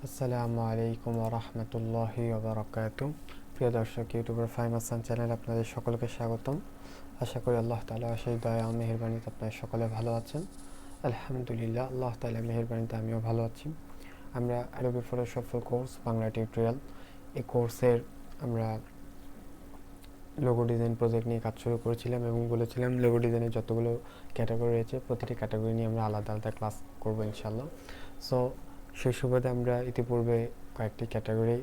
আসসালামু আলাইকুম ওয়া রাহমাতুল্লাহি ওয়া বারাকাতুহু। প্রিয় দর্শক, ইউটিউবার ফাহিম হাসান চ্যানেলে আপনাদের সকলকে স্বাগতম। আশা করি আল্লাহ তাআলা অশেষ দয়া ও মেহেরবানিতে আপনারা সকলে ভালো আছেন। আলহামদুলিল্লাহ, আল্লাহ তাআলার মেহেরবানিতে আমিও ভালো আছি। আমরা আরবি ফটোশপ কোর্স বাংলা টিউটোরিয়াল এই কোর্সের আমরা লোগো ডিজাইন প্রজেক্ট নিয়ে কাজ শুরু করেছিলাম এবং বলেছিলাম লোগো ডিজাইনের যতগুলো ক্যাটাগরি রয়েছে প্রতিটি ক্যাটাগরি নিয়ে আমরা আলাদা আলাদা ক্লাস করবো ইনশাল্লাহ। সো সেই সুবাদে আমরা ইতিপূর্বে কয়েকটি ক্যাটাগরির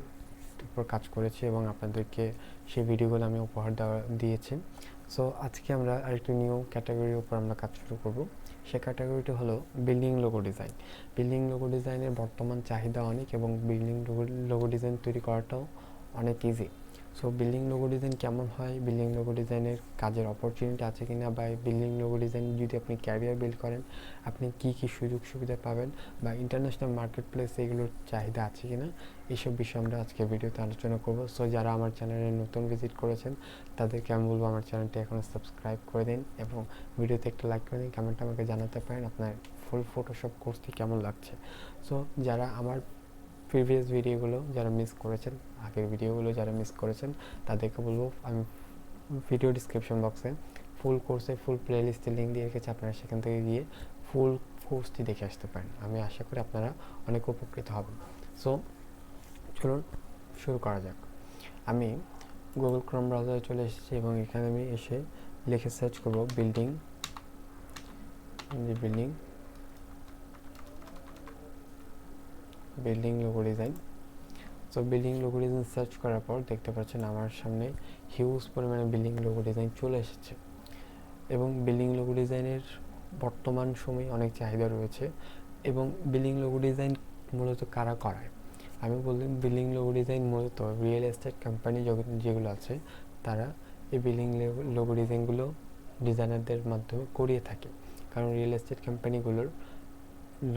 উপর কাজ করেছি এবং আপনাদেরকে সেই ভিডিওগুলো আমি উপহার দিয়েছি। সো আজকে আমরা আরেকটি নিউ ক্যাটাগরির উপর আমরা কাজ শুরু করব। সে ক্যাটাগরিটি হলো building logo design. Building logo ডিজাইনের বর্তমান চাহিদা অনেক এবং বিল্ডিং লোগো ডিজাইন তৈরি করাটাও অনেক easy. So building logo design কেমন হয়, বিল্ডিং লোগো ডিজাইনের কাজের অপরচুনিটি আছে কিনা, বা বিল্ডিং লোগো ডিজাইন যদি আপনি ক্যারিয়ার বিল্ড করেন আপনি কি কি সুযোগ সুবিধা পাবেন, বা ইন্টারন্যাশনাল মার্কেট প্লেসে এগুলোর চাহিদা আছে কিনা, এইসব বিষয়ে আমরা আজকে ভিডিওতে আলোচনা করব। সো যারা আমার চ্যানেলে নতুন ভিজিট করেছেন তাদেরকে আমি বলবো আমার চ্যানেলটি এখনও সাবস্ক্রাইব করে দিন এবং ভিডিওতে একটা লাইক করে দিন। কমেন্টে আমাকে জানাতে পারেন আপনার ফুল ফটোশপ কোর্সটি কেমন লাগছে। সো যারা আমার প্রিভিয়াস ভিডিওগুলো যারা মিস করেছেন, আগের ভিডিওগুলো যারা মিস করেছেন তাদেরকে বলবো আমি ভিডিও ডিসক্রিপশন বক্সে ফুল কোর্সের ফুল প্লেলিস্টের লিঙ্ক দিয়ে রেখেছি, আপনারা সেখান থেকে গিয়ে ফুল কোর্সটি দেখে আসতে পারেন। আমি আশা করি আপনারা অনেক উপকৃত হবেন। সো চলুন শুরু করা যাক। আমি গুগল ক্রোম ব্রাউজারে চলে এসেছি এবং এখানে আমি এসে লিখে সার্চ করব building logo design. So building logo design search করার পর দেখতে পাচ্ছেন আমার সামনে হিউজ পরিমাণে বিল্ডিং লোগো ডিজাইন চলে এসেছে এবং বিল্ডিং লোগো ডিজাইনের বর্তমান সময়ে অনেক চাহিদা রয়েছে। এবং বিল্ডিং লোগো ডিজাইন মূলত কারা করায় আমি বললাম, বিল্ডিং লোগো ডিজাইন মূলত রিয়েল এস্টেট কোম্পানি যেগুলো আছে তারা এই বিল্ডিং লোগো ডিজাইনগুলো ডিজাইনারদের মাধ্যমে করিয়ে থাকে, কারণ রিয়েল এস্টেট কোম্পানিগুলোর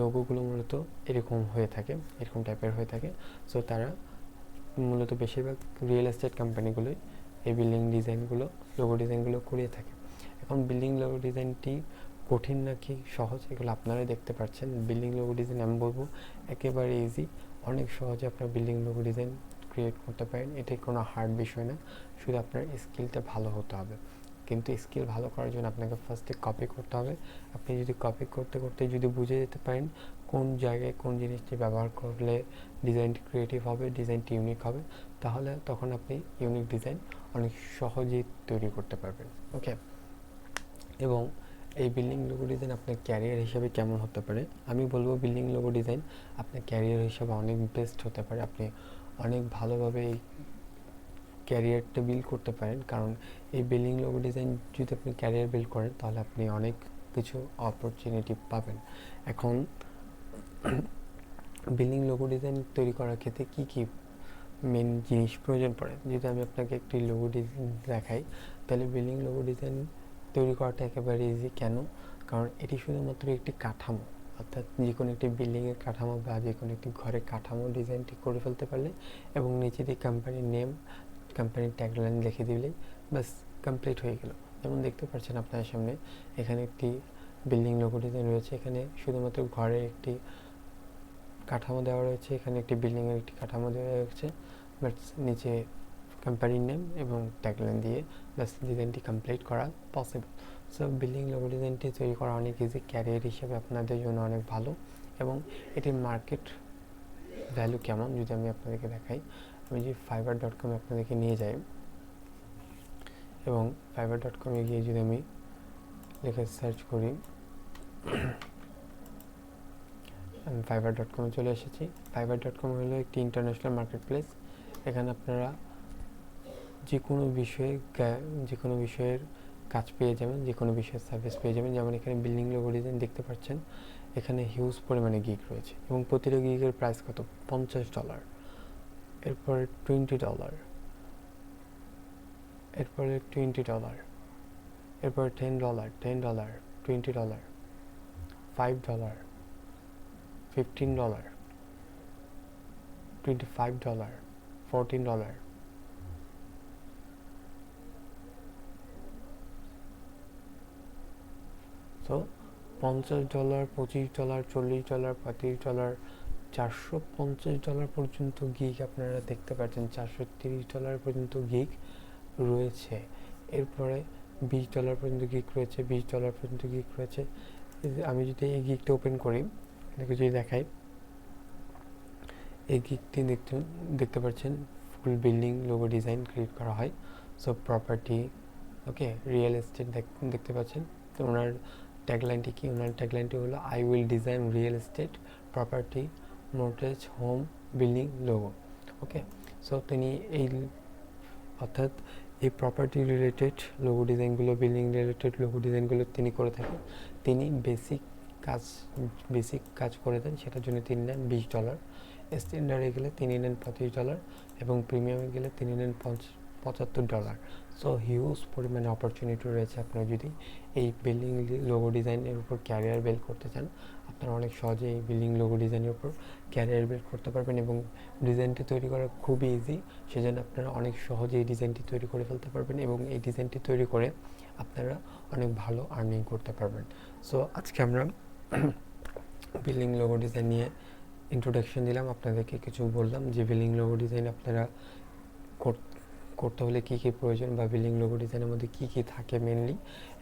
লোগোগুলো মূলত এরকম হয়ে থাকে, এরকম টাইপের হয়ে থাকে। সো তারা মূলত বেশিরভাগ রিয়েল এস্টেট কোম্পানিগুলোই এই বিল্ডিং ডিজাইনগুলো লোগো ডিজাইনগুলো করিয়ে থাকে। এখন বিল্ডিং লোগো ডিজাইনটি কঠিন নাকি সহজ এগুলো আপনারাই দেখতে পাচ্ছেন। বিল্ডিং লোগো ডিজাইন আমি বলবো একেবারে ইজি, অনেক সহজে আপনার বিল্ডিং লোগো ডিজাইন ক্রিয়েট করতে পারেন। এটাই কোনো হার্ড বিষয় না, শুধু আপনার স্কিলটা ভালো হতে হবে। কিন্তু স্কিল ভালো করার জন্য আপনাকে ফার্স্টে কপি করতে হবে। আপনি যদি কপি করতে করতে যদি বুঝে যেতে পারেন কোন জায়গায় কোন জিনিসটি ব্যবহার করলে ডিজাইনটি ক্রিয়েটিভ হবে, ডিজাইনটি ইউনিক হবে, তাহলে তখন আপনি ইউনিক ডিজাইন অনেক সহজেই তৈরি করতে পারবেন। ওকে, এবং এই বিল্ডিং লোগো ডিজাইন আপনার ক্যারিয়ার হিসেবে কেমন হতে পারে আমি বলবো, বিল্ডিং লোগো ডিজাইন আপনার ক্যারিয়ার হিসেবে অনেক বেস্ট হতে পারে। আপনি অনেক ভালোভাবে এই ক্যারিয়ারটা বিল্ড করতে পারেন, কারণ এই বিল্ডিং লোগো ডিজাইন যদি আপনি ক্যারিয়ার বিল্ড করেন তাহলে আপনি অনেক কিছু অপরচুনিটি পাবেন। এখন বিল্ডিং লোগো ডিজাইন তৈরি করার ক্ষেত্রে কী কী মেন জিনিস প্রয়োজন পড়ে যদি আমি আপনাকে একটি লোগো ডিজাইন দেখাই, তাহলে বিল্ডিং লোগো ডিজাইন তৈরি করাটা একেবারে ইজি। কেন? কারণ এটি শুধুমাত্র একটি কাঠামো, অর্থাৎ যে কোনো একটি বিল্ডিংয়ের কাঠামো বা যে কোনো একটি ঘরের কাঠামো ডিজাইনটি করে ফেলতে পারলে এবং নিচে দিয়ে কোম্পানির নেম, কোম্পানির ট্যাগলাইন লিখে দিলেই বাস কমপ্লিট হয়ে গেল। যেমন দেখতে পাচ্ছেন আপনার সামনে এখানে একটি বিল্ডিং লোগো ডিজাইন রয়েছে, এখানে শুধুমাত্র ঘরের একটি কাঠামো দেওয়া রয়েছে, এখানে একটি বিল্ডিংয়ের একটি কাঠামো দেওয়া রয়েছে, বাট নিচে কোম্পানির নেম এবং ট্যাগলাইন দিয়ে বাস ডিজাইনটি কমপ্লিট করা পসিবল। সো বিল্ডিং লোগো ডিজাইনটি তৈরি করা অনেক ইজি, ক্যারিয়ার হিসেবে আপনাদের জন্য অনেক ভালো। এবং এটির মার্কেট ভ্যালু কেমন যদি আমি আপনাদেরকে দেখাই, আমি যে fiverr.com আপনাদেরকে নিয়ে যাই এবং fiverr.com-এ গিয়ে যদি আমি লিখে সার্চ করি, আমি fiverr.com-এ চলে এসেছি। fiverr.com হলো একটি ইন্টারন্যাশনাল মার্কেট প্লেস। এখানে আপনারা যে কোনো বিষয়ের কাজ পেয়ে যাবেন, যে কোনো বিষয়ের সার্ভিস পেয়ে যাবেন। যেমন এখানে বিল্ডিং লোগো ডিজাইন দেখতে পাচ্ছেন, এখানে হিউজ পরিমাণে গিগ রয়েছে এবং প্রতিটা গিগের প্রাইস কত, $50, এরপরে $20, এরপরে $20, এরপরে $10, $20, $5, $15, $25, $14, তো $50, $25, $40, $35, $450 পর্যন্ত গিগ আপনারা দেখতে পাচ্ছেন, $430 পর্যন্ত গিগ রয়েছে। এরপরে $20 পর্যন্ত গিগ রয়েছে, $20 পর্যন্ত গিগ রয়েছে। আমি যদি এই গিগটা ওপেন করি, আপনাকে যদি দেখাই, এই গিগটি দেখতে পাচ্ছেন ফুল বিল্ডিং লোগো ডিজাইন ক্রিয়েট করা হয়। সো প্রপার্টি, ওকে, রিয়েল এস্টেট দেখতে পাচ্ছেন। তো ওনার ট্যাগলাইনটি কি? ওনার ট্যাগলাইনটি হলো I will design real estate property mortgage home building logo. Okay, so তিনি অর্থাৎ এই প্রপার্টি রিলেটেড লোগো ডিজাইনগুলো, বিল্ডিং রিলেটেড লোগো ডিজাইনগুলো তিনি করে থাকেন। তিনি বেসিক কাজ করে দেন, সেটার জন্য তিনি নেন $20। স্ট্যান্ডার্ডে গেলে তিনি নেন $25 এবং প্রিমিয়ামে গেলে তিনি নেন $75। সো হিউজ পরিমাণে অপরচুনিটি রয়েছে। আপনারা যদি এই বিল্ডিং লোগো ডিজাইনের উপর ক্যারিয়ার বিল্ড করতে চান, আপনারা অনেক সহজে এই বিল্ডিং লোগো ডিজাইনের উপর ক্যারিয়ার বিল্ড করতে পারবেন এবং ডিজাইনটি তৈরি করা খুবই ইজি। সেজন্য আপনারা অনেক সহজে এই ডিজাইনটি তৈরি করে ফেলতে পারবেন এবং এই ডিজাইনটি তৈরি করে আপনারা অনেক ভালো আর্নিং করতে পারবেন। সো আজকে আমরা বিল্ডিং লোগো ডিজাইন নিয়ে ইন্ট্রোডাকশন দিলাম, আপনাদেরকে কিছু বললাম যে বিল্ডিং লোগো ডিজাইন আপনারা করতে হলে কী কী প্রয়োজন বা বিল্ডিং লোগো ডিজাইনের মধ্যে কী কী থাকে মেনলি,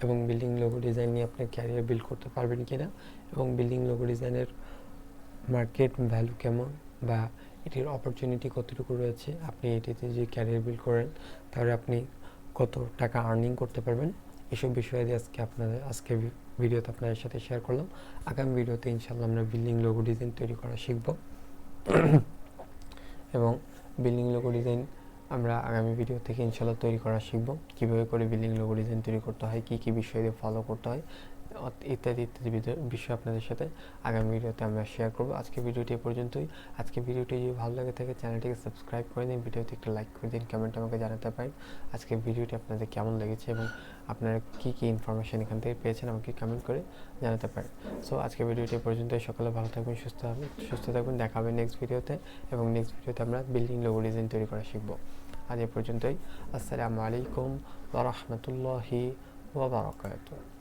এবং বিল্ডিং লোগো ডিজাইন নিয়ে আপনি ক্যারিয়ার বিল্ড করতে পারবেন কিনা, এবং বিল্ডিং লোগো ডিজাইনের মার্কেট ভ্যালু কেমন বা এটির অপরচুনিটি কতটুকু রয়েছে। আপনি এটিতে যে ক্যারিয়ার বিল্ড করেন তাহলে আপনি কত টাকা আর্নিং করতে পারবেন, এসব বিষয়ে আজকে ভিডিওতে আপনাদের সাথে শেয়ার করলাম। আগামী ভিডিওতে ইনশাল্লাহ আমরা বিল্ডিং লোগো ডিজাইন তৈরি করা শিখব এবং বিল্ডিং লোগো ডিজাইন আমরা আগামী ভিডিও থেকে ইনশাল্লাহ তৈরি করা শিখব, কীভাবে করে বিল্ডিং লোগো ডিজাইন তৈরি করতে হয়, কী কী বিষয় দিয়ে ফলো করতে হয়, ইত্যাদি বিষয় আপনাদের সাথে আগামী ভিডিওতে আমরা শেয়ার করব। আজকে ভিডিওটি এ পর্যন্তই। আজকে ভিডিওটি যদি ভালো লাগে থাকে চ্যানেলটিকে সাবস্ক্রাইব করে দিন, ভিডিওতে একটা লাইক করে দিন, কমেন্ট আমাকে জানাতে পারেন আজকে ভিডিওটি আপনাদের কেমন লেগেছে এবং আপনারা কী কী ইনফরমেশান এখান থেকে পেয়েছেন আমাকে কমেন্ট করে জানাতে পারেন। সো আজকে ভিডিওটি এ পর্যন্তই। সকলে ভালো থাকবেন, সুস্থ থাকবেন। দেখা হবে নেক্সট ভিডিওতে এবং নেক্সট ভিডিওতে আমরা বিল্ডিং লোগো ডিজাইন তৈরি করা শিখব। আজ এ পর্যন্তই। আসসালামু আলাইকুম ওয়া রাহমাতুল্লাহি ওয়া বারাকাতুহু।